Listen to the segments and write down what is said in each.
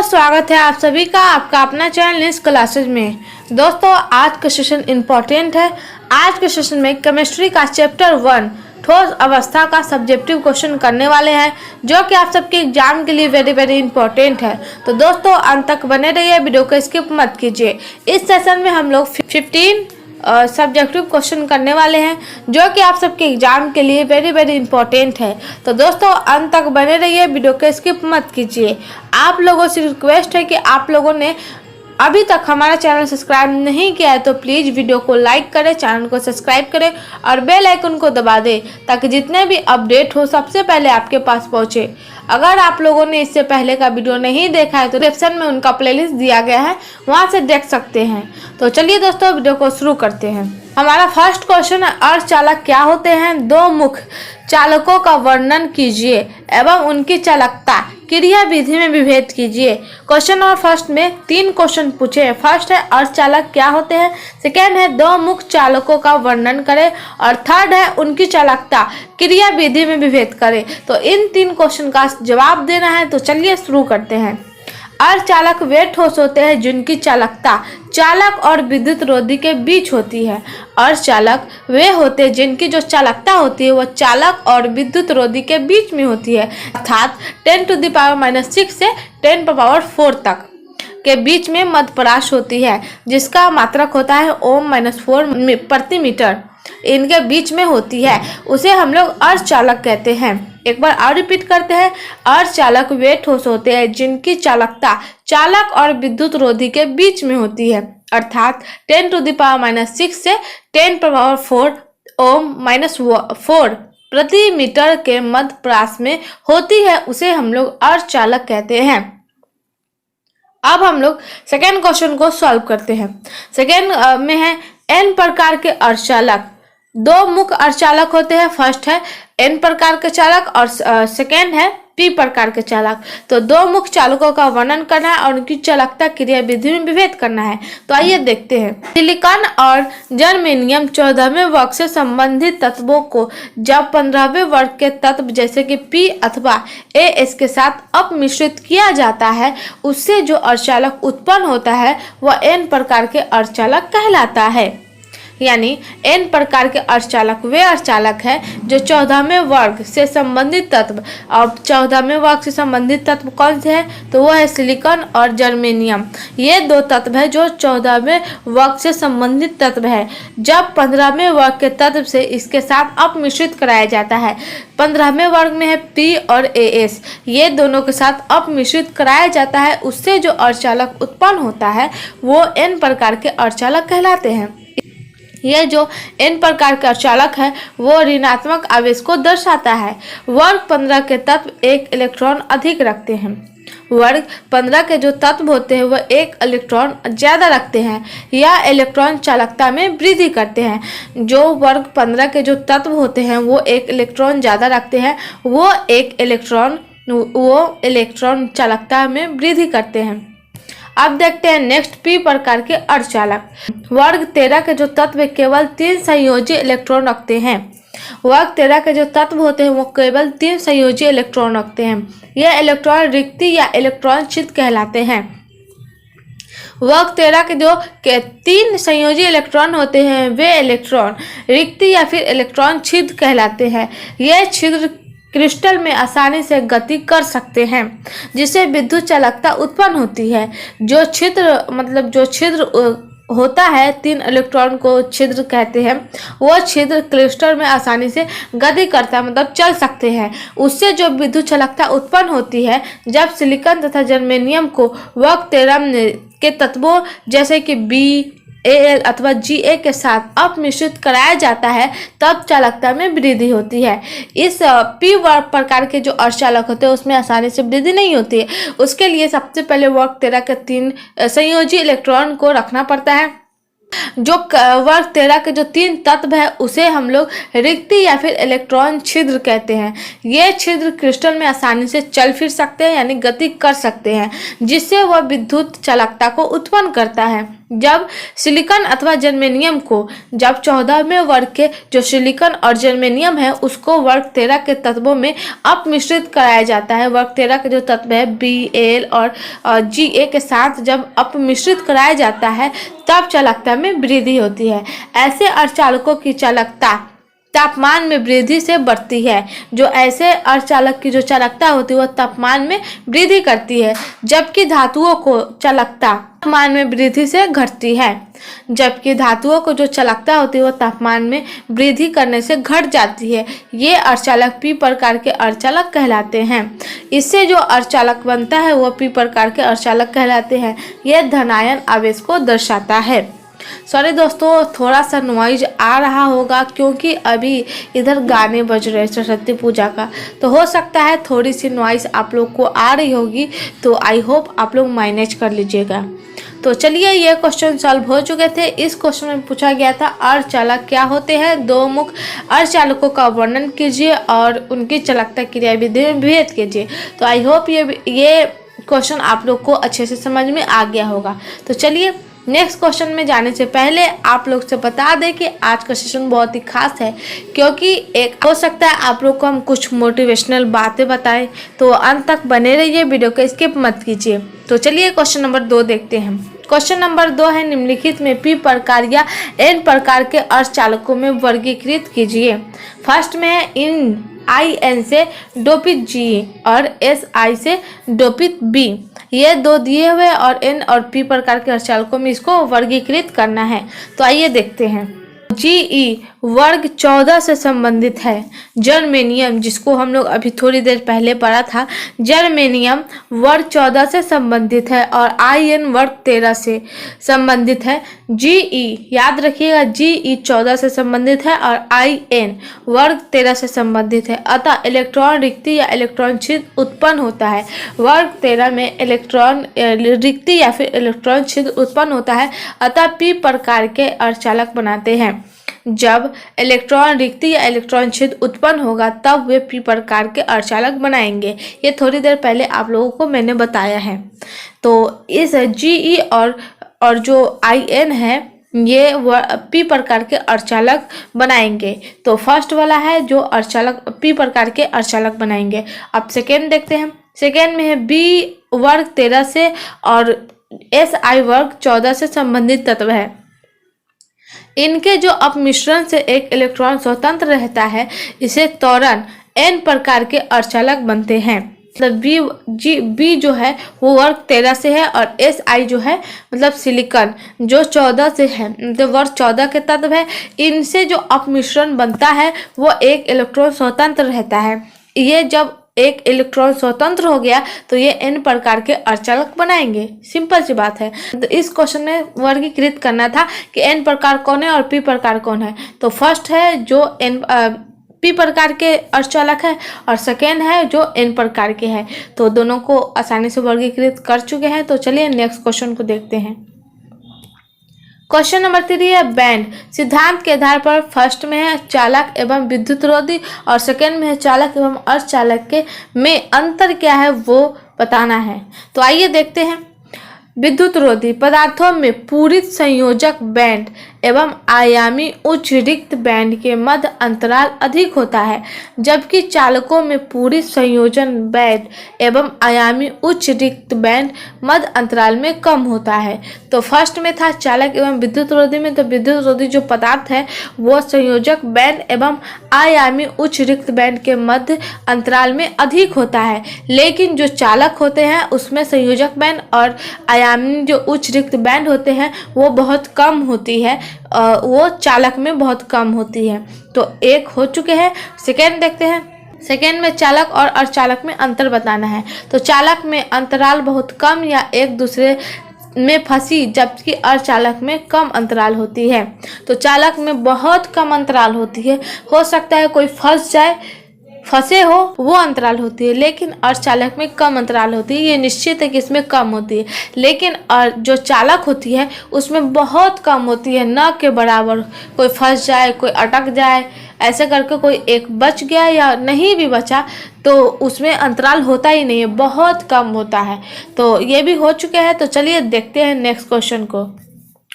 स्वागत है आप सभी का आपका अपना चैनल इस क्लासेज में। दोस्तों आज का सेशन इम्पोर्टेंट है। आज के सेशन में केमिस्ट्री का चैप्टर 1 ठोस अवस्था का सब्जेक्टिव क्वेश्चन करने वाले हैं, जो कि आप सबके एग्जाम के लिए वेरी इंपॉर्टेंट है। तो दोस्तों अंत तक बने रहिए, वीडियो को स्किप मत कीजिए। इस सेशन में हम लोग 15 सब्जेक्टिव क्वेश्चन करने वाले हैं, जो कि आप सबके एग्जाम के लिए वेरी इंपॉर्टेंट है। तो दोस्तों अंत तक बने रहिए, वीडियो को स्किप मत कीजिए। आप लोगों से रिक्वेस्ट है कि आप लोगों ने अभी तक हमारा चैनल सब्सक्राइब नहीं किया है तो प्लीज़ वीडियो को लाइक करें, चैनल को सब्सक्राइब करें और बेल आइकन को दबा दें, ताकि जितने भी अपडेट हो सबसे पहले आपके पास पहुंचे। अगर आप लोगों ने इससे पहले का वीडियो नहीं देखा है तो डिस्क्रिप्शन में उनका प्लेलिस्ट दिया गया है, वहां से देख सकते हैं। तो चलिए दोस्तों वीडियो को शुरू करते हैं। हमारा फर्स्ट क्वेश्चन है, अर्धचालक क्या होते हैं? दो मुख्य चालकों का वर्णन कीजिए एवं उनकी चालकता क्रिया विधि में विभेद कीजिए। क्वेश्चन नंबर फर्स्ट में 3 क्वेश्चन पूछे हैं। फर्स्ट है अर्धचालक क्या होते हैं, सेकेंड है दो मुख्य चालकों का वर्णन करें और थर्ड है उनकी चालकता क्रिया विधि में विभेद करें। तो इन 3 क्वेश्चन का जवाब देना है, तो चलिए शुरू करते हैं। अर्धचालक वे ठोस होते हैं जिनकी चालकता चालक और विद्युत रोधी के बीच होती है। अर्धचालक वे होते हैं जिनकी जो चालकता होती है वह चालक और विद्युत रोधी के बीच में होती है, अर्थात 10⁻⁻6 से 10⁻⁴ तक के बीच में मध्यपरास होती है, जिसका मात्रक होता है Ω-4 प्रति मीटर। इनके बीच में होती है, उसे हम लोग अर्धचालक कहते हैं। एक बार और रिपीट करते हैं। अर्धचालक वे ठोस होते हैं जिनकी चालकता चालक और विद्युत रोधी के बीच में होती है, अर्थात 10⁻⁻6 से 10⁻⁴ Ω-4 प्रति मीटर के मध्यपरास में होती है, उसे हम लोग अर्धचालक कहते हैं। अब हम लोग सेकेंड क्वेश्चन को सॉल्व करते हैं। सेकेंड में है n प्रकार के अर्धचालक। दो मुख्य अर्धचालक होते हैं, फर्स्ट है n प्रकार के चालक और सेकेंड है p प्रकार के चालक। तो दो मुख्य चालकों का वर्णन करना है और उनकी चालकता क्रिया विधि में विभेद करना है। तो आइए देखते हैं। सिलिकॉन और जर्मेनियम 14वें वर्ग से संबंधित तत्वों को जब 15वें वर्ग के तत्व जैसे कि p अथवा As के साथ अपमिश्रित किया जाता है, उससे जो अर्धचालक उत्पन्न होता है वह n प्रकार के अर्धचालक कहलाता है। यानी n प्रकार के अर्धचालक वे अर्धचालक है जो 14वें वर्ग से संबंधित तत्व, और 14वें वर्ग से संबंधित तत्व कौन से है? तो वह है सिलिकॉन और जर्मेनियम। ये दो तत्व है जो 14वें वर्ग से संबंधित तत्व है। जब 15वें वर्ग के तत्व से इसके साथ अपमिश्रित कराया जाता है, 15वें वर्ग में है P और As, ये दोनों के साथ अपमिश्रित कराया जाता है, उससे जो अर्धचालक उत्पन्न होता है वो n प्रकार के अर्धचालक कहलाते हैं। यह जो n प्रकार का अर्धचालक है वो ऋणात्मक आवेश को दर्शाता है। वर्ग 15 के तत्व 1 इलेक्ट्रॉन अधिक रखते हैं। वर्ग 15 के जो तत्व होते हैं वह 1 इलेक्ट्रॉन ज्यादा रखते हैं या इलेक्ट्रॉन चालकता में वृद्धि करते हैं। जो वर्ग 15 के जो तत्व होते हैं वो 1 इलेक्ट्रॉन ज्यादा रखते हैं, वो इलेक्ट्रॉन चालकता में वृद्धि करते हैं। अब देखते हैं नेक्स्ट p प्रकार के अर्धचालक। वर्ग 13 के जो तत्व केवल 3 संयोजी इलेक्ट्रॉन रखते हैं। वर्ग 13 के जो तत्व होते हैं वो केवल 3 संयोजी इलेक्ट्रॉन रखते हैं। यह इलेक्ट्रॉन रिक्ति या इलेक्ट्रॉन छिद्र कहलाते हैं। वर्ग 13 के जो 3 संयोजी इलेक्ट्रॉन होते हैं वे इलेक्ट्रॉन रिक्ति या फिर इलेक्ट्रॉन छिद्र कहलाते हैं। यह छिद्र क्रिस्टल में आसानी से गति कर सकते हैं, जिससे विद्युत चालकता उत्पन्न होती है। जो छिद्र होता है 3 इलेक्ट्रॉन को छिद्र कहते हैं, वो छिद्र क्रिस्टल में आसानी से गति करता है, मतलब चल सकते हैं। उससे जो विद्युत चालकता उत्पन्न होती है, जब सिलिकॉन तथा जर्मेनियम को वर्ग 13 के तत्वों जैसे कि B, Al अथवा Ga के साथ अपमिश्रित कराया जाता है, तब चालकता में वृद्धि होती है। इस p वर्ग प्रकार के जो अर्धचालक होते हैं उसमें आसानी से वृद्धि नहीं होती है। उसके लिए सबसे पहले वर्ग 13 के 3 संयोजी इलेक्ट्रॉन को रखना पड़ता है। जो वर्ग 13 के जो 3 तत्व है उसे हम लोग रिक्ति या फिर इलेक्ट्रॉन छिद्र कहते हैं। ये छिद्र क्रिस्टल में आसानी से चल फिर सकते हैं, यानी गति कर सकते हैं, जिससे वह विद्युत चालकता को उत्पन्न करता है। जब सिलिकॉन अथवा जर्मेनियम को जब 14वें वर्ग के जो सिलिकॉन और जर्मेनियम है उसको वर्ग 13 के तत्वों में अपमिश्रित कराया जाता है। वर्ग 13 के जो तत्व है Bl और Ga के साथ जब अपमिश्रित कराया जाता है तब चालकता में वृद्धि होती है। ऐसे अर्धचालकों की चालकता तापमान में वृद्धि से बढ़ती है। जो ऐसे अर्धचालक की जो चालकता होती है वह तापमान में वृद्धि करती है, जबकि धातुओं को चालकता तापमान में वृद्धि से घटती है। जबकि धातुओं को जो चालकता होती है वह तापमान में वृद्धि करने से घट जाती है। ये अर्धचालक पी प्रकार के अर्धचालक कहलाते हैं। इससे जो अर्धचालक बनता है वह पी प्रकार के अर्धचालक कहलाते हैं। यह धनायन आवेश को दर्शाता है। सॉरी दोस्तों, थोड़ा सा नॉइज आ रहा होगा क्योंकि अभी इधर गाने बज रहे हैं सरस्वती पूजा का, तो हो सकता है थोड़ी सी नॉइज आप लोग को आ रही होगी, तो आई होप आप लोग मैनेज कर लीजिएगा। तो चलिए, ये क्वेश्चन सॉल्व हो चुके थे। इस क्वेश्चन में पूछा गया था अर्धचालक क्या होते हैं, दो मुख्य अर्धचालकों का वर्णन कीजिए और उनकी चालकता क्रियाविधि में भेद कीजिए। तो आई होप ये क्वेश्चन आप लोग को अच्छे से समझ में आ गया होगा। तो चलिए, नेक्स्ट क्वेश्चन में जाने से पहले आप लोग से बता दें कि आज का सेशन बहुत ही खास है, क्योंकि एक हो सकता है आप लोग को हम कुछ मोटिवेशनल बातें बताएं, तो अंत तक बने रहिए, वीडियो को स्किप मत कीजिए। तो चलिए क्वेश्चन नंबर 2 देखते हैं। क्वेश्चन नंबर 2 है, निम्नलिखित में पी प्रकार या एन प्रकार के अर्धचालकों में वर्गीकृत कीजिए। फर्स्ट में है इन IN से डोपित G और SI से डोपित B। ये दो दिए हुए और N और P प्रकार के अर्धचालकों में इसको वर्गीकृत करना है। तो आइए देखते हैं। Ge वर्ग 14 से संबंधित है। जर्मेनियम, जिसको हम लोग अभी थोड़ी देर पहले पढ़ा था, जर्मेनियम वर्ग 14 से संबंधित है और In वर्ग 13 से संबंधित है। Ge याद रखिएगा, Ge 14 से संबंधित है और In वर्ग 13 से संबंधित है। अतः इलेक्ट्रॉन रिक्ति या इलेक्ट्रॉन छिद्र उत्पन्न होता है। वर्ग 13 में इलेक्ट्रॉन रिक्ति या फिर इलेक्ट्रॉन छिद्र उत्पन्न होता है, अतः पी प्रकार के अर्धचालक बनाते हैं। जब इलेक्ट्रॉन रिक्ति या इलेक्ट्रॉन छिद्र उत्पन्न होगा तब वे पी प्रकार के अर्धचालक बनाएंगे। ये थोड़ी देर पहले आप लोगों को मैंने बताया है। तो इस Ge और जो In है ये पी प्रकार के अर्धचालक बनाएंगे। तो फर्स्ट वाला है जो अर्धचालक पी प्रकार के अर्धचालक बनाएंगे। अब सेकेंड देखते हैं। सेकेंड में है B वर्ग 13 से और SI वर्ग 14 से संबंधित तत्व है। इनके जो अपमिश्रण से एक इलेक्ट्रॉन स्वतंत्र रहता है, इसे त्वरण N प्रकार के अर्धचालक बनते हैं। मतलब B जो है वो वर्ग 13 से है और SI जो है मतलब सिलिकॉन जो 14 से है, मतलब वर्ग 14 के तत्व है। इनसे जो अपमिश्रण बनता है वो एक इलेक्ट्रॉन स्वतंत्र रहता है। ये जब एक इलेक्ट्रॉन स्वतंत्र हो गया तो ये N प्रकार के अर्धचालक बनाएंगे। सिंपल सी बात है। तो इस क्वेश्चन में वर्गीकृत करना था कि N प्रकार कौन है और P प्रकार कौन है। तो फर्स्ट है जो P प्रकार के अर्धचालक है और सेकेंड है जो N प्रकार के है। तो दोनों को आसानी से वर्गीकृत कर चुके हैं। तो चलिए नेक्स्ट क्वेश्चन को देखते हैं। क्वेश्चन नंबर 3 है बैंड सिद्धांत के आधार पर फर्स्ट में है चालक एवं विद्युत रोधी और सेकेंड में है चालक एवं अर्धचालक के में अंतर क्या है वो बताना है। तो आइए देखते हैं। विद्युत रोधी पदार्थों में पूरित संयोजक बैंड एवं आयामी उच्च रिक्त बैंड के मध्य अंतराल अधिक होता है, जबकि चालकों में पूरित संयोजन बैंड एवं आयामी उच्च रिक्त बैंड मध्य अंतराल में कम होता है। तो फर्स्ट में था चालक एवं विद्युत रोधी में, तो विद्युत रोधी जो पदार्थ है वो संयोजक बैंड एवं आयामी उच्च रिक्त बैंड के मध्य अंतराल में अधिक होता है, लेकिन जो चालक होते हैं उसमें संयोजक बैंड और आयामी जो उच्च रिक्त बैंड होते हैं वो बहुत कम होती है, वो चालक में बहुत कम होती है। तो एक हो चुके हैं। सेकेंड देखते हैं। सेकेंड में चालक और अर्धचालक में अंतर बताना है। तो चालक में अंतराल बहुत कम या एक दूसरे में फंसी, जबकि अर्धचालक में कम अंतराल होती है। तो चालक में बहुत कम अंतराल होती है, हो सकता है कोई फंसे हो वो अंतराल होती है, लेकिन अर्धचालक में कम अंतराल होती है। ये निश्चित है कि इसमें कम होती है, लेकिन जो चालक होती है उसमें बहुत कम होती है, न के बराबर। कोई फंस जाए, कोई अटक जाए, ऐसे करके कोई एक बच गया या नहीं भी बचा तो उसमें अंतराल होता ही नहीं है, बहुत कम होता है। तो ये भी हो चुके हैं। तो चलिए देखते हैं नेक्स्ट क्वेश्चन को।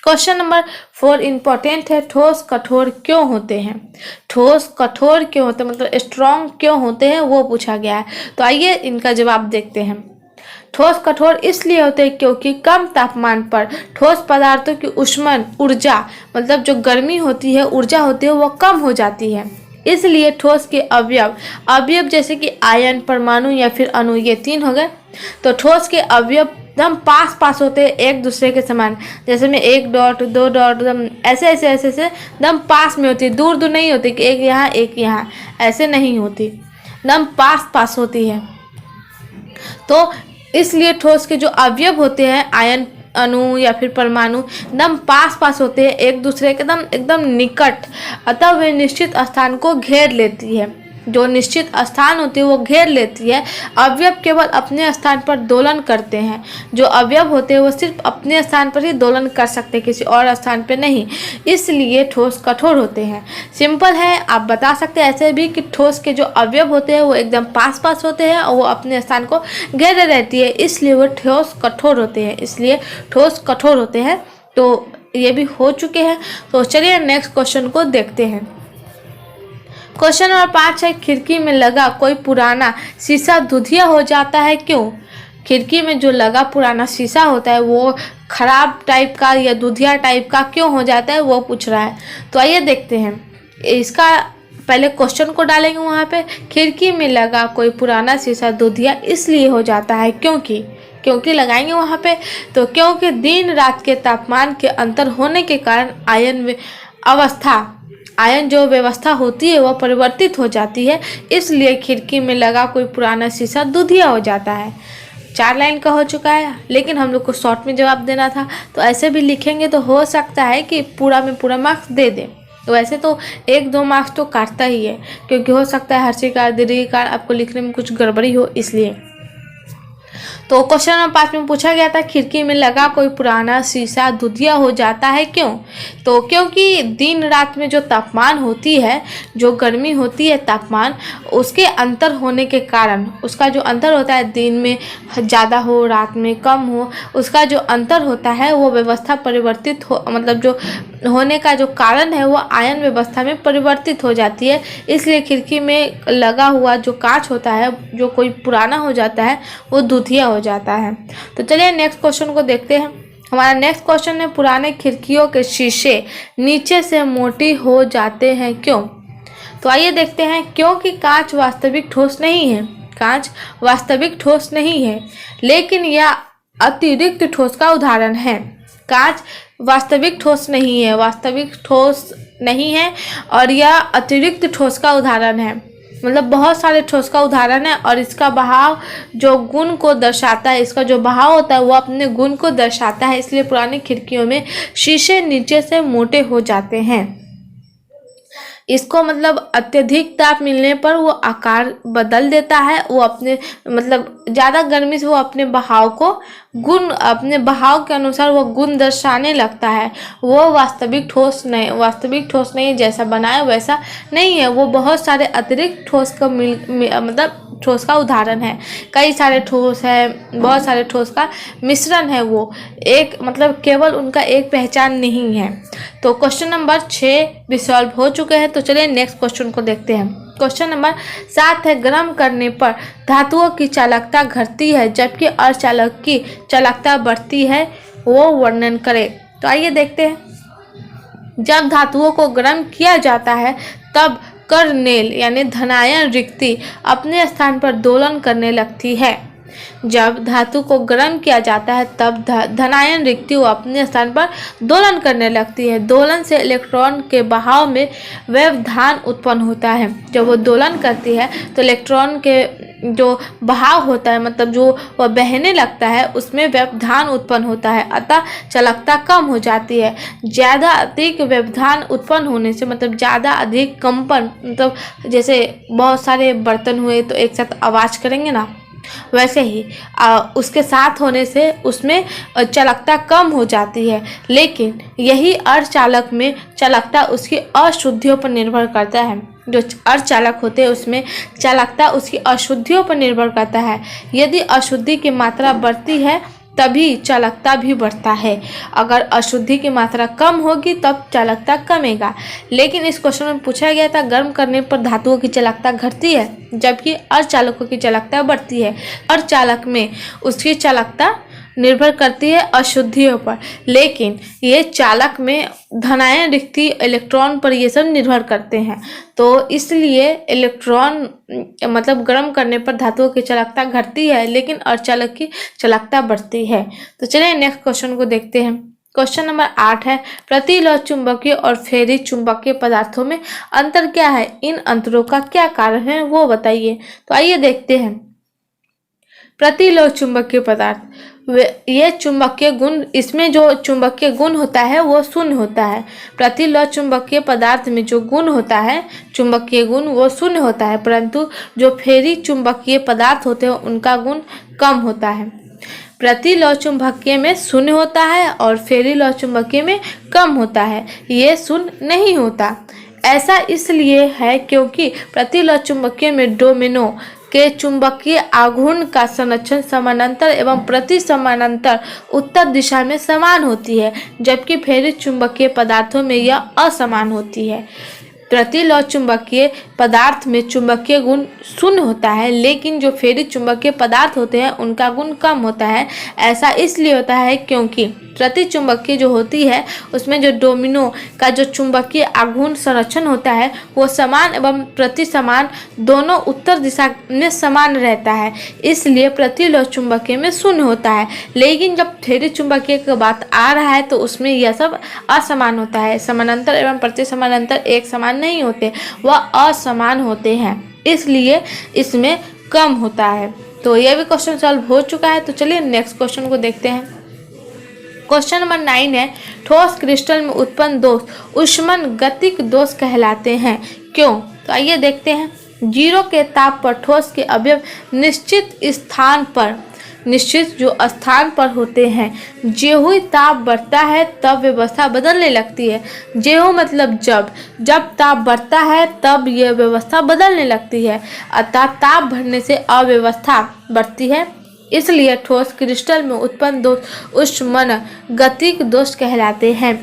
क्वेश्चन नंबर 4 इंपॉर्टेंट है, ठोस कठोर क्यों होते हैं। ठोस कठोर क्यों होते हैं मतलब स्ट्रॉन्ग क्यों होते हैं वो पूछा गया है। तो आइए इनका जवाब देखते हैं। ठोस कठोर इसलिए होते हैं क्योंकि कम तापमान पर ठोस पदार्थों की ऊष्मन ऊर्जा मतलब जो गर्मी होती है, ऊर्जा होती है, वो कम हो जाती है। इसलिए ठोस के अवयव अवयव जैसे कि आयन, परमाणु या फिर अणु, ये 3 हो गए। तो ठोस के अवयव एकदम पास पास होते हैं एक दूसरे के समान, जैसे में 1 डॉट 2 डॉट एकदम ऐसे ऐसे ऐसे ऐसे एकदम पास में होती है, दूर दूर नहीं होती कि एक यहाँ एक यहाँ, ऐसे नहीं होती, एकदम पास पास होती है। तो इसलिए ठोस के जो अवयव होते हैं, आयन, अणु या फिर परमाणु, एकदम पास पास होते हैं एक दूसरे के एकदम एकदम निकट, अतः वे निश्चित स्थान को घेर लेती है। जो निश्चित स्थान होती है वो घेर लेती है। अवयव केवल अपने स्थान पर दोलन करते हैं। जो अवयव होते हैं वो सिर्फ अपने स्थान पर ही दोलन कर सकते हैं, किसी और स्थान पर नहीं। इसलिए ठोस कठोर होते हैं। सिंपल है, आप बता सकते हैं ऐसे भी कि ठोस के जो अवयव होते हैं वो एकदम पास पास होते हैं और वो अपने स्थान को घेरे रहती है, इसलिए वो ठोस कठोर होते हैं। इसलिए ठोस कठोर होते हैं। तो ये भी हो चुके हैं। तो चलिए नेक्स्ट क्वेश्चन को देखते हैं। क्वेश्चन नंबर 5 है, खिड़की में लगा कोई पुराना शीशा धुंधिया हो जाता है क्यों। खिड़की में जो लगा पुराना शीशा होता है वो खराब टाइप का या धुंधिया टाइप का क्यों हो जाता है वो पूछ रहा है। तो आइए देखते हैं। इसका पहले क्वेश्चन को डालेंगे वहाँ पे, खिड़की में लगा कोई पुराना शीशा धुंधिया इसलिए हो जाता है क्योंकि लगाएंगे वहाँ पे। तो क्योंकि दिन रात के तापमान के अंतर होने के कारण आयन जो व्यवस्था होती है वह परिवर्तित हो जाती है, इसलिए खिड़की में लगा कोई पुराना शीशा धुंधिया हो जाता है। 4 लाइन का हो चुका है, लेकिन हम लोग को शॉर्ट में जवाब देना था, तो ऐसे भी लिखेंगे तो हो सकता है कि पूरा में पूरा मार्क्स दे दें। तो वैसे तो 1-2 मार्क्स तो काटता ही है, क्योंकि हो सकता है हर्षिकार दीर्घिकार आपको लिखने में कुछ गड़बड़ी हो, इसलिए। तो क्वेश्चन नंबर 5 में पूछा गया था, खिड़की में लगा कोई पुराना शीशा धुंधिया हो जाता है क्यों। तो क्योंकि दिन रात में जो तापमान होती है, जो गर्मी होती है तापमान, उसके अंतर होने के कारण, उसका जो अंतर होता है दिन में ज़्यादा हो रात में कम हो, उसका जो अंतर होता है वो व्यवस्था परिवर्तित हो, मतलब जो होने का जो कारण है वो आयन व्यवस्था में परिवर्तित हो जाती है। इसलिए खिड़की में लगा हुआ जो कांच होता है, जो कोई पुराना हो जाता है, वो धुंधिया हो जाता है। तो चलिए नेक्स्ट क्वेश्चन को देखते हैं। हमारा नेक्स्ट क्वेश्चन है, पुराने खिड़कियों के शीशे नीचे से मोटे हो जाते हैं क्यों। तो आइए देखते हैं। क्योंकि कांच वास्तविक ठोस नहीं है। कांच वास्तविक ठोस नहीं है, लेकिन यह अतिरिक्त ठोस का उदाहरण है। कांच वास्तविक ठोस नहीं है, वास्तविक ठोस नहीं है, और यह अतिरिक्त ठोस का उदाहरण है। मतलब बहुत सारे ठोस का उदाहरण है, और इसका बहाव जो गुण को दर्शाता है, इसका जो बहाव होता है वो अपने गुण को दर्शाता है। इसलिए पुरानी खिड़कियों में शीशे नीचे से मोटे हो जाते हैं। इसको मतलब अत्यधिक ताप मिलने पर वो आकार बदल देता है, वो अपने मतलब ज़्यादा गर्मी से वो अपने बहाव को अपने बहाव के अनुसार वो गुण दर्शाने लगता है। वो वास्तविक ठोस नहीं, जैसा बनाया वैसा नहीं है। वो बहुत सारे अतिरिक्त ठोस का मतलब ठोस का उदाहरण है। कई सारे ठोस है, बहुत सारे ठोस का मिश्रण है। वो एक मतलब केवल उनका एक पहचान नहीं है। तो क्वेश्चन नंबर 6 भी सॉल्व हो चुके हैं। तो चलिए नेक्स्ट क्वेश्चन को देखते हैं। क्वेश्चन नंबर 7 है, गर्म करने पर धातुओं की चालकता घटती है जबकि अर्धचालक की चालकता बढ़ती है, वो वर्णन करें। तो आइए देखते हैं। जब धातुओं को गर्म किया जाता है तब कर्नेल यानी धनायन रिक्ति अपने स्थान पर दोलन करने लगती है। जब धातु को गर्म किया जाता है तब धनायन रिक्ति अपने स्थान पर दोलन करने लगती है। दोलन से इलेक्ट्रॉन के बहाव में व्यवधान उत्पन्न होता है। जब वो दोलन करती है तो इलेक्ट्रॉन के जो बहाव होता है, मतलब जो वह बहने लगता है, उसमें व्यवधान उत्पन्न होता है, अतः चालकता कम हो जाती है। ज़्यादा अधिक व्यवधान उत्पन्न होने से मतलब ज़्यादा अधिक कंपन, मतलब जैसे बहुत सारे बर्तन हुए तो एक साथ आवाज़ करेंगे ना, वैसे ही उसके साथ होने से उसमें चालकता कम हो जाती है। लेकिन यही अर्धचालक में चालकता उसकी अशुद्धियों पर निर्भर करता है। जो अर्धचालक होते हैं उसमें चालकता उसकी अशुद्धियों पर निर्भर करता है। यदि अशुद्धि की मात्रा बढ़ती है तभी चालकता भी बढ़ता है। अगर अशुद्धि की मात्रा कम होगी तब चालकता कमेगा। लेकिन इस क्वेश्चन में पूछा गया था गर्म करने पर धातुओं की चालकता घटती है जबकि अर्धचालकों की चालकता बढ़ती है। अर्धचालक में उसकी चालकता निर्भर करती है अशुद्धियों पर, लेकिन ये चालक में धनायन रिक्ति इलेक्ट्रॉन पर ये सब निर्भर करते हैं। तो इसलिए इलेक्ट्रॉन मतलब गर्म करने पर धातुओं की चालकता घटती है लेकिन अर्धचालक की चालकता बढ़ती है। तो चलिए नेक्स्ट क्वेश्चन को देखते हैं। क्वेश्चन नंबर 8 है, प्रतिलोह चुंबकीय और फेरी चुंबकीय पदार्थों में अंतर क्या है? इन अंतरों का क्या कारण है वो बताइए। तो आइए देखते हैं। प्रतिलोह चुंबकीय पदार्थ, ये चुंबकीय गुण, इसमें जो चुंबकीय गुण होता है वो शून्य होता है। प्रतिलोह चुंबकीय पदार्थ में जो गुण होता है चुंबकीय गुण वो शून्य होता है, परंतु जो फेरी चुंबकीय पदार्थ होते हैं उनका गुण कम होता है। प्रतिलोह चुंबकीय में शून्य होता है और फेरीलोह चुंबकीय में कम होता है, ये शून्य नहीं होता। ऐसा इसलिए है क्योंकि प्रतिलोह चुंबकीय में डोमिनो के चुंबकीय आघूर्ण का संरक्षण समानांतर एवं प्रति समानांतर उत्तर दिशा में समान होती है, जबकि फेरी चुंबकीय पदार्थों में यह असमान होती है। प्रतिलोह चुंबकीय पदार्थ में चुंबकीय गुण शून्य होता है, लेकिन जो फेरी चुंबकीय पदार्थ होते हैं उनका गुण कम होता है। ऐसा इसलिए होता है क्योंकि प्रति चुंबकीय जो होती है उसमें जो डोमिनो का जो चुंबकीय आघूर्ण संरक्षण होता है वो समान एवं प्रति समान दोनों उत्तर दिशा में समान रहता है, इसलिए प्रतिलोह चुंबकीय में शून्य होता है। लेकिन जब फेरी चुंबकीय की बात आ रहा है तो उसमें यह सब असमान होता है। समानांतर एवं प्रति समानांतर एक समान नहीं होते, वह असमान होते हैं, इसलिए इसमें कम होता है। तो यह भी क्वेश्चन सॉल्व हो चुका है। तो चलिए नेक्स्ट क्वेश्चन को देखते हैं। क्वेश्चन नंबर 9 है, ठोस क्रिस्टल में उत्पन्न दोष ऊष्मन गतिक दोष कहलाते हैं, क्यों? तो आइए देखते हैं। 0 के ताप पर ठोस के अवयव निश्चित जो स्थान पर होते हैं, ज्यों ही ताप बढ़ता है तब व्यवस्था बदलने लगती है। ज्यों मतलब जब ताप बढ़ता है तब यह व्यवस्था बदलने लगती है, अतः ताप बढ़ने से अव्यवस्था बढ़ती है, इसलिए ठोस क्रिस्टल में उत्पन्न दोष ऊष्मन गतिक दोष कहलाते हैं।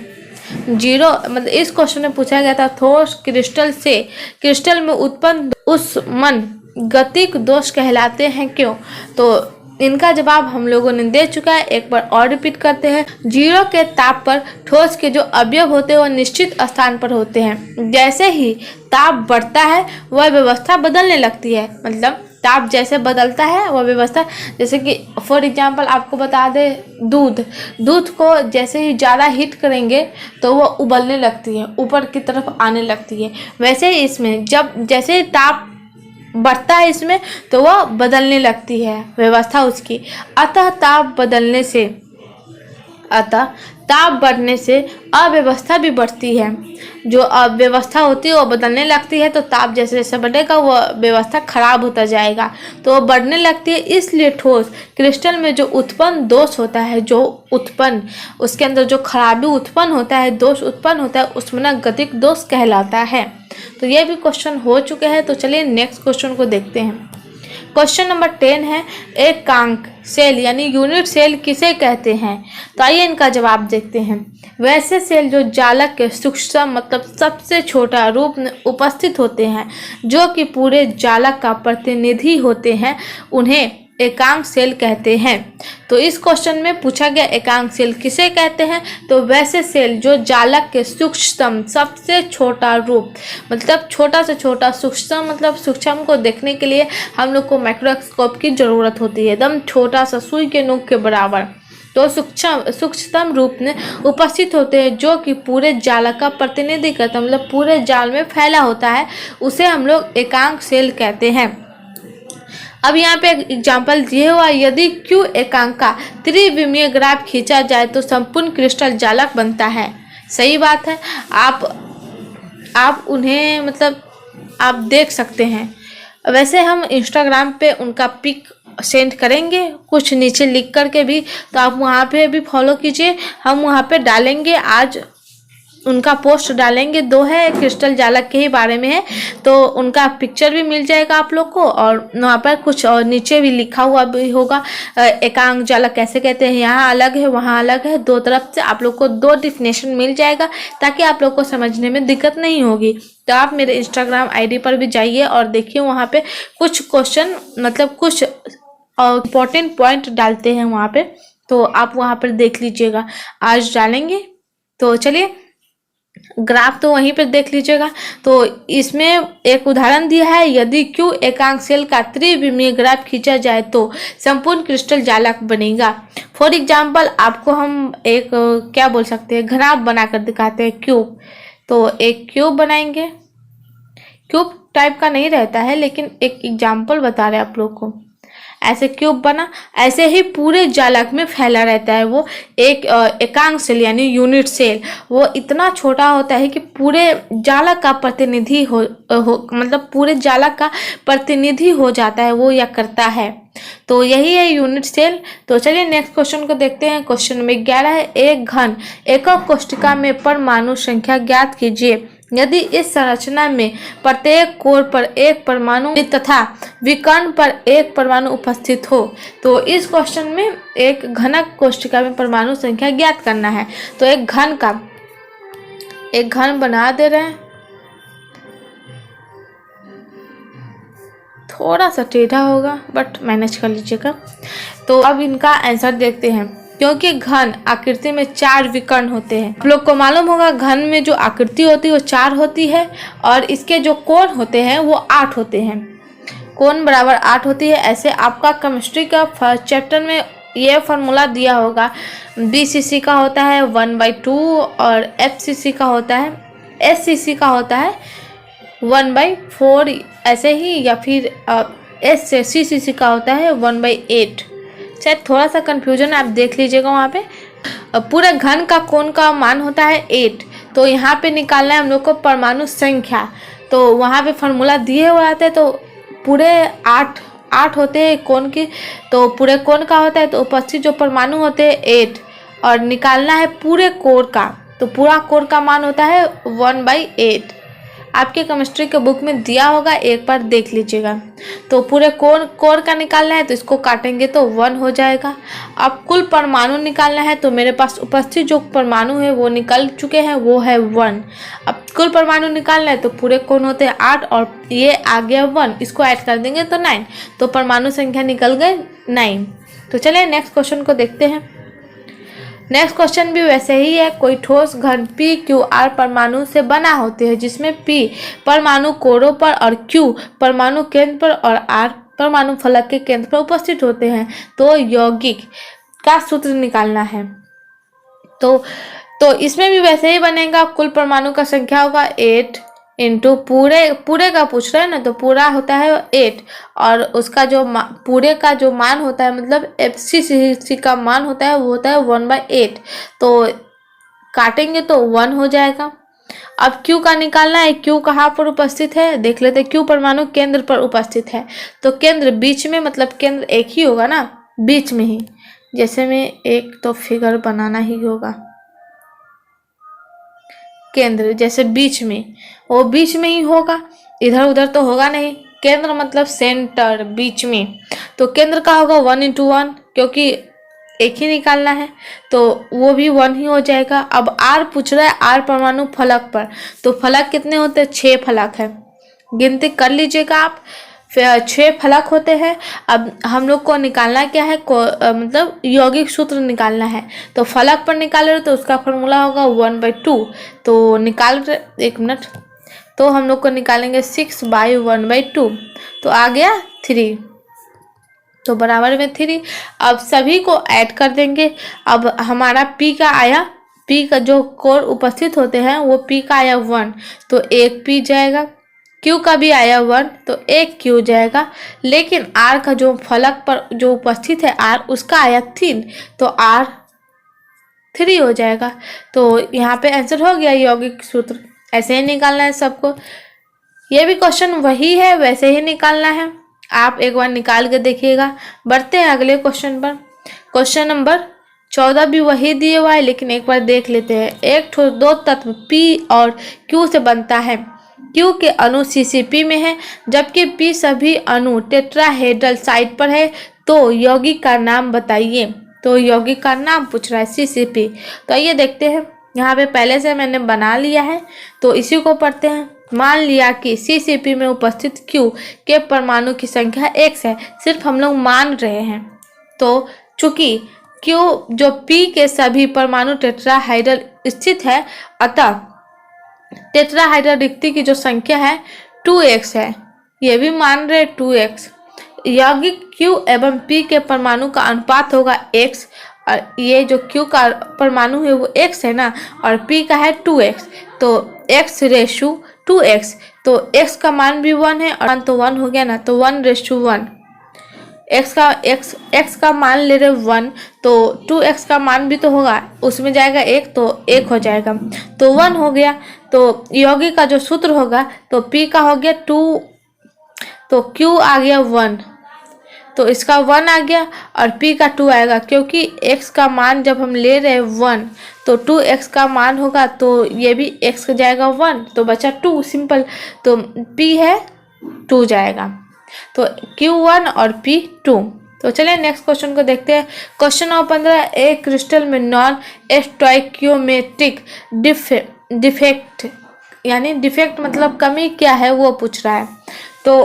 0 मतलब इस क्वेश्चन में पूछा गया था ठोस क्रिस्टल में उत्पन्न ऊष्मन गतिक दोष कहलाते हैं, क्यों? तो इनका जवाब हम लोगों ने दे चुका है, एक बार और रिपीट करते हैं। 0 के ताप पर ठोस के जो अवयव होते हैं वह निश्चित स्थान पर होते हैं। जैसे ही ताप बढ़ता है वह व्यवस्था बदलने लगती है, मतलब ताप जैसे बदलता है वह व्यवस्था, जैसे कि फॉर एग्जांपल आपको बता दे, दूध को जैसे ही ज़्यादा हीट करेंगे तो वह उबलने लगती है, ऊपर की तरफ आने लगती है। वैसे ही इसमें जैसे ताप बढ़ता है इसमें तो वह बदलने लगती है व्यवस्था उसकी, अतः ताप बढ़ने से अव्यवस्था भी बढ़ती है। जो अव्यवस्था होती है वो बदलने लगती है, तो ताप जैसे जैसे बढ़ेगा वह व्यवस्था खराब होता जाएगा, तो वो बढ़ने लगती है। इसलिए ठोस क्रिस्टल में जो उत्पन्न दोष होता है, उसके अंदर जो खराबी उत्पन्न होता है, दोष उत्पन्न होता है, उसमें गतिक दोष कहलाता है। तो ये भी क्वेश्चन हो चुके हैं। तो चलिए नेक्स्ट क्वेश्चन को देखते हैं। क्वेश्चन नंबर 10 है, एकांक सेल यानी यूनिट सेल किसे कहते हैं? तो आइए इनका जवाब देखते हैं। वैसे सेल जो जालक के सूक्ष्म मतलब सबसे छोटा रूप में उपस्थित होते हैं, जो कि पूरे जालक का प्रतिनिधि होते हैं, उन्हें एकांक सेल कहते हैं। तो इस क्वेश्चन में पूछा गया एकांक सेल किसे कहते हैं? तो वैसे सेल जो जालक के सूक्ष्म सबसे छोटा रूप, मतलब छोटा से छोटा, सूक्ष्म मतलब सूक्ष्म को देखने के लिए हम लोग को माइक्रोस्कोप की ज़रूरत होती है, एकदम छोटा सा सुई के नोक के बराबर। तो सूक्ष्मतम रूप में उपस्थित होते हैं, जो कि पूरे जालक का प्रतिनिधि करता है, मतलब पूरे जाल में फैला होता है, उसे हम लोग एकांक सेल कहते हैं। अब यहाँ पे एक एग्जाम्पल दिए हुआ, यदि Q एकांक का त्रिविमीय ग्राफ खींचा जाए तो संपूर्ण क्रिस्टल जालक बनता है। सही बात है, आप उन्हें मतलब आप देख सकते हैं। वैसे हम इंस्टाग्राम पे उनका पिक सेंड करेंगे कुछ नीचे लिख करके भी, तो आप वहाँ पे भी फॉलो कीजिए, हम वहाँ पे डालेंगे। उनका पोस्ट डालेंगे, 2 है, क्रिस्टल जालक के ही बारे में है, तो उनका पिक्चर भी मिल जाएगा आप लोग को, और वहाँ पर कुछ और नीचे भी लिखा हुआ भी होगा एकांक जालक कैसे कहते हैं, यहाँ अलग है वहाँ अलग है, 2 तरफ से आप लोग को 2 डिफिनेशन मिल जाएगा, ताकि आप लोग को समझने में दिक्कत नहीं होगी। तो आप मेरे इंस्टाग्राम आईडी पर भी जाइए और देखिए, वहाँ पे कुछ क्वेश्चन मतलब कुछ इम्पोर्टेंट पॉइंट डालते हैं वहाँ पे, तो आप वहाँ पर देख लीजिएगा, आज डालेंगे। तो चलिए ग्राफ तो वहीं पर देख लीजिएगा। तो इसमें एक उदाहरण दिया है, यदि Q एकांक सेल का त्रिविमीय ग्राफ खींचा जाए तो संपूर्ण क्रिस्टल जालक बनेगा। फॉर एग्जाम्पल आपको हम एक क्या बोल सकते हैं, ग्राफ बनाकर दिखाते हैं, क्यूब। तो एक क्यूब बनाएंगे, क्यूब टाइप का नहीं रहता है, लेकिन एक एग्जाम्पल बता रहे हैं आप लोग को। ऐसे क्यूब बना, ऐसे ही पूरे जालक में फैला रहता है वो एक एकांक सेल यानी यूनिट सेल। वो इतना छोटा होता है कि पूरे जालक का प्रतिनिधि मतलब पूरे जालक का प्रतिनिधि हो जाता है वो, या करता है। तो यही है यूनिट सेल। तो चलिए नेक्स्ट क्वेश्चन को देखते हैं। क्वेश्चन नंबर 11 है, एक घन एकक कोष्ठिका में परमाणु संख्या ज्ञात कीजिए। यदि इस संरचना में प्रत्येक कोर पर एक परमाणु तथा विकर्ण पर एक परमाणु उपस्थित हो, तो इस क्वेश्चन में एक घनक कोष्ठिका में परमाणु संख्या ज्ञात करना है। तो एक घन बना दे रहे हैं, थोड़ा सा टेढ़ा होगा बट मैनेज कर लीजिएगा। तो अब इनका आंसर देखते हैं। क्योंकि घन आकृति में 4 विकर्ण होते हैं, आप लोग को मालूम होगा घन में जो आकृति होती है वो 4 होती है, और इसके जो कोण होते हैं वो 8 होते हैं, कोण बराबर 8 होती है। ऐसे आपका केमिस्ट्री का फर्स्ट चैप्टर में ये फार्मूला दिया होगा, BCC का होता है 1/2 और FCC का होता है, SCC का होता है 1/4 ऐसे ही, या फिर CCC का होता है 1/8। शायद थोड़ा सा कंफ्यूजन आप देख लीजिएगा वहाँ पे। पूरे घन का कोण का मान होता है 8, तो यहाँ पे निकालना है हम लोग को परमाणु संख्या। तो वहाँ पे फार्मूला दिए हुए आते हैं, तो पूरे 8 होते हैं कोण की, तो पूरे कोण का होता है, तो उपस्थित जो परमाणु होते हैं 8, और निकालना है पूरे कोर का। तो पूरा कोर का मान होता है 1/8। आपके केमिस्ट्री के बुक में दिया होगा, एक बार देख लीजिएगा। तो पूरे कोर का निकालना है, तो इसको काटेंगे तो 1 हो जाएगा। अब कुल परमाणु निकालना है, तो मेरे पास उपस्थित जो परमाणु है वो निकल चुके हैं, वो है 1। अब कुल परमाणु निकालना है, तो पूरे कोण होते हैं 8 और ये आ गया 1, इसको ऐड कर देंगे तो 9। तो परमाणु संख्या निकल गए 9। तो चलिए नेक्स्ट क्वेश्चन को देखते हैं। नेक्स्ट क्वेश्चन भी वैसे ही है। कोई ठोस घन PQR परमाणु से बना होते हैं, जिसमें P परमाणु कोरों पर और Q परमाणु केंद्र पर और R परमाणु फलक के केंद्र पर उपस्थित होते हैं। तो यौगिक का सूत्र निकालना है। तो इसमें भी वैसे ही बनेगा। कुल परमाणु का संख्या होगा 8 इंटू पूरे का पूछ रहे हैं ना, तो पूरा होता है 8, और उसका जो पूरे का जो मान होता है, मतलब FCC का मान होता है, वो होता है 1/8। तो काटेंगे तो 1 हो जाएगा। अब Q का निकालना है। Q कहाँ पर उपस्थित है देख लेते हैं। Q परमाणु केंद्र पर उपस्थित है, तो केंद्र बीच में, मतलब केंद्र एक ही होगा ना, बीच में ही। जैसे में एक तो फिगर बनाना ही होगा, केंद्र जैसे बीच में, वो बीच में ही होगा, इधर उधर तो होगा नहीं। केंद्र मतलब सेंटर, बीच में। तो केंद्र का होगा 1/1, क्योंकि एक ही निकालना है, तो वो भी 1 ही हो जाएगा। अब R पूछ रहा है, R परमाणु फलक पर, तो फलक कितने होते हैं, 6 फलक है, गिनती कर लीजिएगा आप। 6 फलक होते हैं। अब हम लोग को निकालना क्या है, मतलब यौगिक सूत्र निकालना है। तो फलक पर निकाल रहे तो उसका फॉर्मूला होगा 1/2। तो निकाल रहे, 1 मिनट, तो हम लोग को निकालेंगे 6/1/2, तो आ गया 3, तो बराबर में 3। अब सभी को ऐड कर देंगे। अब हमारा P का आया, P का जो कोर उपस्थित होते हैं वो P का आया 1, तो 1 P जाएगा। Q का भी आया 1, तो 1 Q जाएगा। लेकिन R का जो फलक पर जो उपस्थित है R, उसका आया 3, तो R 3 हो जाएगा। तो यहाँ पे आंसर हो गया यौगिक सूत्र। ऐसे ही निकालना है सबको। ये भी क्वेश्चन वही है, वैसे ही निकालना है। आप एक बार निकाल के देखिएगा। बढ़ते हैं अगले क्वेश्चन पर। क्वेश्चन नंबर 14 भी वही दिए हुआ है, लेकिन एक बार देख लेते हैं। एक ठो दो तत्व P और Q से बनता है। Q के अणु CCP में है, जबकि P सभी अणु टेट्राहेड्रल साइड पर है। तो यौगिक का नाम बताइए। तो यौगिक का नाम पूछ रहा है CCP। तो आइए देखते हैं। यहाँ पे पहले से मैंने बना लिया है, तो इसी को पढ़ते हैं। मान लिया कि CCP में उपस्थित Q के परमाणु की संख्या X है। सिर्फ हम लोग मान रहे हैं। तो चूंकि Q जो P के सभी परमाणु टेट्राहाइड्रल स्थित है, अतः टेट्राहाइड्रल रिक्ति की जो संख्या है 2x है। ये भी मान रहे 2x। यौगिक Q एवं P के परमाणु का अनुपात होगा x, और ये जो Q का परमाणु है वो x है ना, और P का है 2x, तो x/2x। तो x का मान भी 1 है और 1 तो 1 हो गया ना, तो 1/1। x का मान ले रहे 1, तो 2x का मान भी तो होगा, उसमें जाएगा 1, तो 1 हो जाएगा, तो 1 हो गया। तो यौगिक का जो सूत्र होगा, तो P का हो गया 2, तो Q आ गया 1, तो इसका 1 आ गया, और P का 2 आएगा, क्योंकि x का मान जब हम ले रहे हैं 1, तो 2x का मान होगा, तो ये भी x का जाएगा 1, तो बचा 2, सिंपल। तो P है 2 जाएगा, तो Q1 और P 2। तो चलिए नेक्स्ट क्वेश्चन को देखते हैं। क्वेश्चन नंबर 15, एक क्रिस्टल में नॉन स्टोइकियोमेट्रिक डिफेक्ट यानी डिफेक्ट मतलब कमी क्या है वो पूछ रहा है। तो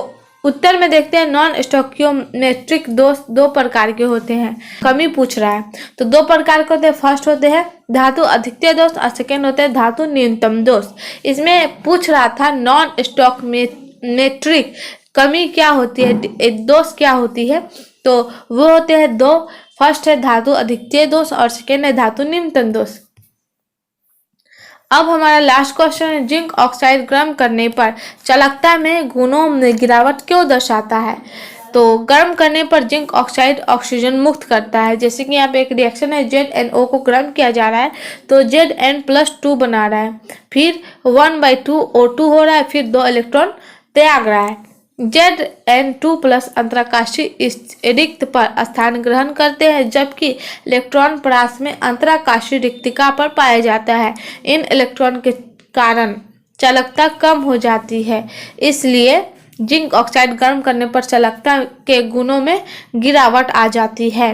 उत्तर में देखते हैं, नॉन स्टोइकियोमेट्रिक दोष दो प्रकार के होते हैं। कमी पूछ रहा है, तो दो प्रकार के होते हैं। फर्स्ट होते हैं धातु अधिकतम दोष और सेकेंड होते हैं धातु न्यूनतम दोष। इसमें पूछ रहा था नॉन स्टोइकियोमेट्रिक कमी क्या होती है, दोष क्या होती है। तो वो होते हैं दो। फर्स्ट है धातु अधिकतम दोष और सेकेंड है धातु न्यूनतम दोष। अब हमारा लास्ट क्वेश्चन है, जिंक ऑक्साइड गर्म करने पर चालकता में गुणों में गिरावट क्यों दर्शाता है। तो गर्म करने पर जिंक ऑक्साइड ऑक्सीजन मुक्त करता है। जैसे कि यहाँ पे एक रिएक्शन है, ZnO को गर्म किया जा रहा है, तो Zn+2 बना रहा है, फिर 1/2 O2 हो रहा है, फिर 2 इलेक्ट्रॉन त्याग रहा है। Zn2+ अंतराकाशीय रिक्त पर स्थान ग्रहण करते हैं, जबकि इलेक्ट्रॉन परास में अंतराकाशीय रिक्तिका पर पाया जाता है। इन इलेक्ट्रॉन के कारण चालकता कम हो जाती है, इसलिए जिंक ऑक्साइड गर्म करने पर चालकता के गुणों में गिरावट आ जाती है।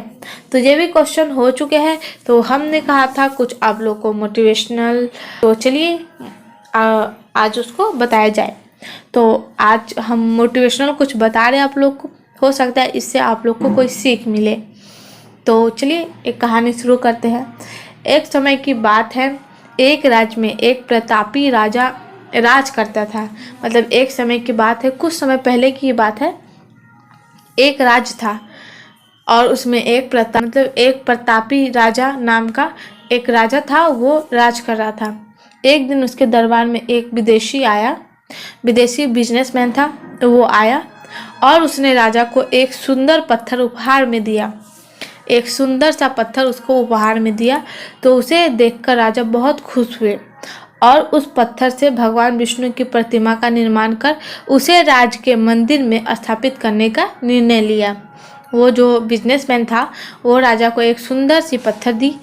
तो ये भी क्वेश्चन हो चुके हैं। तो हमने कहा था कुछ आप लोग को मोटिवेशनल, तो चलिए आज उसको बताया जाए। तो आज हम मोटिवेशनल कुछ बता रहे हैं आप लोग को, हो सकता है इससे आप लोग को कोई सीख मिले। तो चलिए एक कहानी शुरू करते हैं। एक समय की बात है, एक राज्य में एक प्रतापी राजा राज करता था। मतलब एक समय की बात है, कुछ समय पहले की बात है। एक राज्य था और उसमें एक प्रतापी राजा नाम का एक राजा था, वो राज कर रहा था। एक दिन उसके दरबार में एक विदेशी बिजनेसमैन था, तो वो आया और उसने राजा को एक सुंदर पत्थर उपहार में दिया। एक सुंदर सा पत्थर उसको उपहार में दिया। तो उसे देखकर राजा बहुत खुश हुए और उस पत्थर से भगवान विष्णु की प्रतिमा का निर्माण कर उसे राज के मंदिर में स्थापित करने का निर्णय लिया। वो जो बिजनेसमैन था वो राजा को एक सुंदर सी पत्थर दी,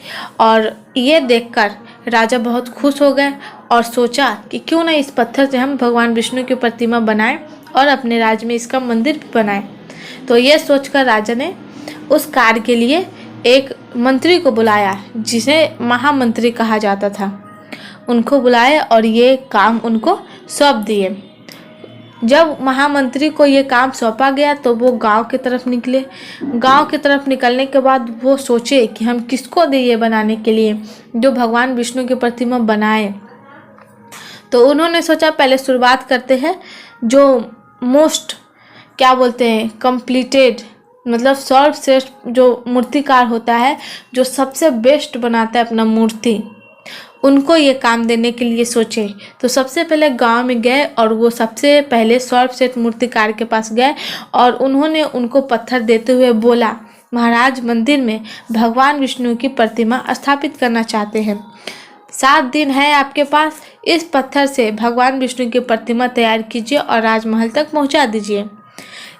और ये देखकर राजा बहुत खुश हो गए और सोचा कि क्यों ना इस पत्थर से हम भगवान विष्णु की प्रतिमा बनाएं और अपने राज्य में इसका मंदिर भी बनाएं। तो ये सोचकर राजा ने उस कार्य के लिए एक मंत्री को बुलाया, जिसे महामंत्री कहा जाता था। उनको बुलाया और ये काम उनको सौंप दिए। जब महामंत्री को ये काम सौंपा गया तो वो गांव की तरफ निकले। गांव की तरफ निकलने के बाद वो सोचे कि हम किसको दें ये बनाने के लिए, जो भगवान विष्णु की प्रतिमा बनाए। तो उन्होंने सोचा पहले शुरुआत करते हैं जो मोस्ट कंप्लीटेड, मतलब सर्वश्रेष्ठ जो मूर्तिकार होता है, जो सबसे बेस्ट बनाता है अपना मूर्ति, उनको ये काम देने के लिए सोचे। तो सबसे पहले गांव में गए और वो सबसे पहले सर्वश्रेष्ठ मूर्तिकार के पास गए और उन्होंने उनको पत्थर देते हुए बोला, महाराज मंदिर में भगवान विष्णु की प्रतिमा स्थापित करना चाहते हैं। 7 दिन है आपके पास, इस पत्थर से भगवान विष्णु की प्रतिमा तैयार कीजिए और राजमहल तक पहुंचा दीजिए।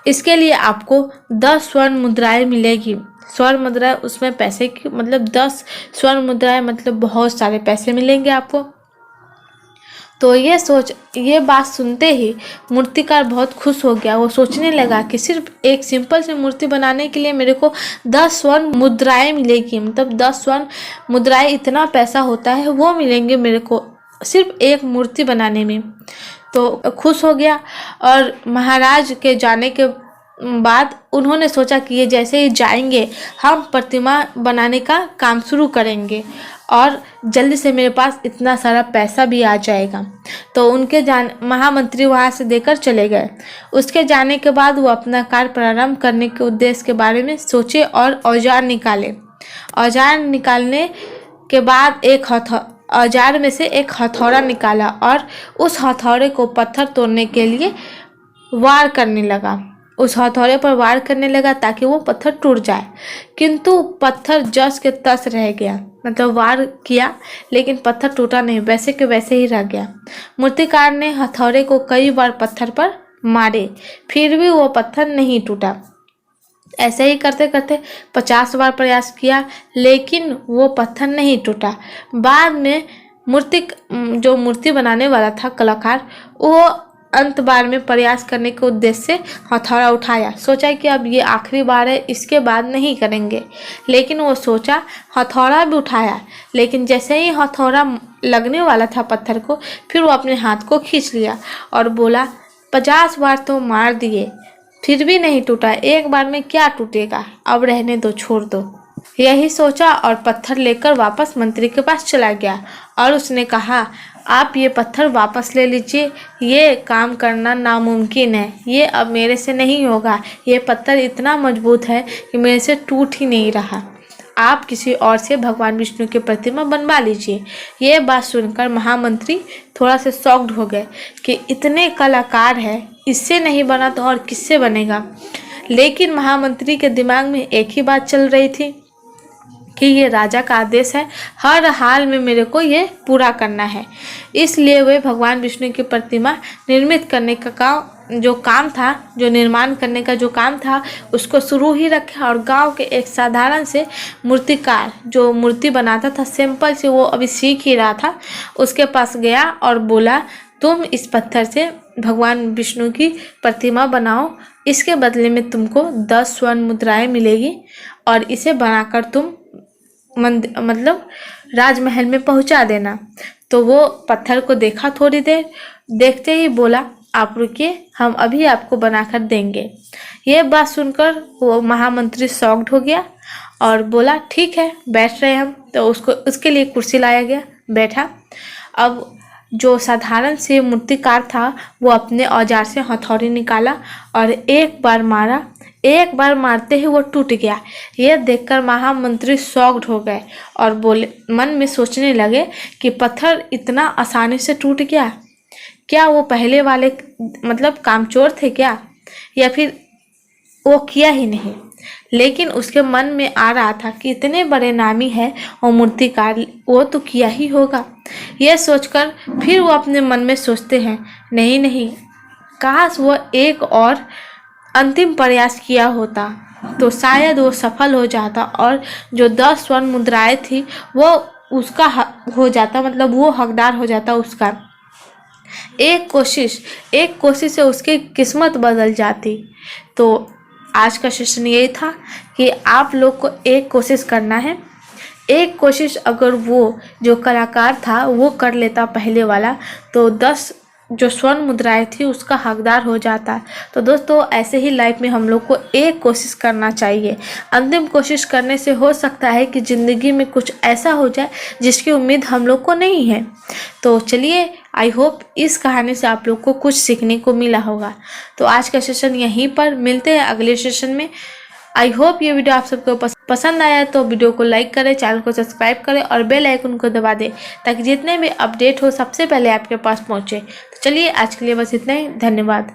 इसके लिए आपको 10 स्वर्ण मुद्राएं मिलेगी। स्वर्ण मुद्रा उसमें पैसे की मतलब 10 स्वर्ण मुद्राएं मतलब बहुत सारे पैसे मिलेंगे आपको। तो ये बात सुनते ही मूर्तिकार बहुत खुश हो गया। वो सोचने लगा कि सिर्फ एक सिंपल सी मूर्ति बनाने के लिए मेरे को 10 स्वर्ण मुद्राएं मिलेगी, मतलब 10 स्वर्ण मुद्राएं इतना पैसा होता है वो मिलेंगे मेरे को सिर्फ एक मूर्ति बनाने में। तो खुश हो गया और महाराज के जाने के बाद उन्होंने सोचा कि ये जैसे ही जाएंगे हम प्रतिमा बनाने का काम शुरू करेंगे और जल्दी से मेरे पास इतना सारा पैसा भी आ जाएगा। तो उनके महामंत्री वहाँ से देकर चले गए। उसके जाने के बाद वो अपना कार्य प्रारंभ करने के उद्देश्य के बारे में सोचे और औजार निकाले। औजार निकालने के बाद औजार में से एक हथौड़ा निकाला और उस हथौड़े को पत्थर तोड़ने के लिए वार करने लगा। उस हथौड़े पर वार करने लगा ताकि वो पत्थर टूट जाए, किंतु पत्थर जस के तस रह गया। मतलब वार किया लेकिन पत्थर टूटा नहीं, वैसे के वैसे ही रह गया। मूर्तिकार ने हथौड़े को कई बार पत्थर पर मारे, फिर भी वो पत्थर नहीं टूटा। ऐसे ही करते करते 50 बार प्रयास किया लेकिन वो पत्थर नहीं टूटा। बाद में जो मूर्ति बनाने वाला था कलाकार, वो अंत बार में प्रयास करने के उद्देश्य से हथौड़ा उठाया। सोचा कि अब ये आखिरी बार है, इसके बाद नहीं करेंगे। लेकिन वो सोचा, हथौड़ा भी उठाया, लेकिन जैसे ही हथौड़ा लगने वाला था पत्थर को, फिर वो अपने हाथ को खींच लिया और बोला 50 बार तो मार दिए फिर भी नहीं टूटा, एक बार में क्या टूटेगा, अब रहने दो, छोड़ दो। यही सोचा और पत्थर लेकर वापस मंत्री के पास चला गया और उसने कहा, आप ये पत्थर वापस ले लीजिए, ये काम करना नामुमकिन है, ये अब मेरे से नहीं होगा। ये पत्थर इतना मजबूत है कि मेरे से टूट ही नहीं रहा। आप किसी और से भगवान विष्णु की प्रतिमा बनवा लीजिए। ये बात सुनकर महामंत्री थोड़ा से शॉक्ड हो गए कि इतने कलाकार हैं, इससे नहीं बना तो और किससे बनेगा। लेकिन महामंत्री के दिमाग में एक ही बात चल रही थी कि ये राजा का आदेश है, हर हाल में मेरे को ये पूरा करना है। इसलिए वे भगवान विष्णु की प्रतिमा निर्मित करने का जो निर्माण करने का जो काम था उसको शुरू ही रखा और गांव के एक साधारण से मूर्तिकार जो मूर्ति बनाता था, सिंपल से, वो अभी सीख ही रहा था, उसके पास गया और बोला, तुम इस पत्थर से भगवान विष्णु की प्रतिमा बनाओ, इसके बदले में तुमको 10 स्वर्ण मुद्राएं मिलेगी और इसे बनाकर तुम मतलब राजमहल में पहुंचा देना। तो वो पत्थर को देखा, थोड़ी देर देखते ही बोला, आप रुकिए, हम अभी आपको बनाकर देंगे। ये बात सुनकर वो महामंत्री शॉक्ड हो गया और बोला, ठीक है, बैठ रहे हम। तो उसके लिए कुर्सी लाया गया, बैठा। अब जो साधारण से मूर्तिकार था वो अपने औजार से हथौड़ी निकाला और एक बार मारा। एक बार मारते ही वो टूट गया। यह देखकर महामंत्री शॉक्ड हो गए और मन में सोचने लगे कि पत्थर इतना आसानी से टूट गया, क्या वो पहले वाले मतलब कामचोर थे क्या, या फिर वो किया ही नहीं। लेकिन उसके मन में आ रहा था कि इतने बड़े नामी है और मूर्तिकार, वो तो किया ही होगा। यह सोचकर फिर वो अपने मन में सोचते हैं, नहीं, काश वो एक और अंतिम प्रयास किया होता तो शायद वो सफल हो जाता और जो 10 स्वर्ण मुद्राएं थी वो उसका हो जाता, मतलब वो हकदार हो जाता उसका। एक कोशिश से उसकी किस्मत बदल जाती। तो आज का सेशन यही था कि आप लोग को एक कोशिश करना है। एक कोशिश अगर वो जो कलाकार था वो कर लेता पहले वाला, तो 10 जो स्वर्ण मुद्राएं थी उसका हकदार हो जाता। तो दोस्तों, ऐसे ही लाइफ में हम लोग को एक कोशिश करना चाहिए। अंतिम कोशिश करने से हो सकता है कि ज़िंदगी में कुछ ऐसा हो जाए जिसकी उम्मीद हम लोग को नहीं है। तो चलिए, आई होप इस कहानी से आप लोग को कुछ सीखने को मिला होगा। तो आज का सेशन यहीं पर, मिलते हैं अगले सेशन में। आई होप ये वीडियो आप सबको पसंद आया है, तो वीडियो को लाइक करें, चैनल को सब्सक्राइब करें और बेल आइकन को दबा दें ताकि जितने भी अपडेट हो सबसे पहले आपके पास पहुंचे। तो चलिए, आज के लिए बस इतना ही। धन्यवाद।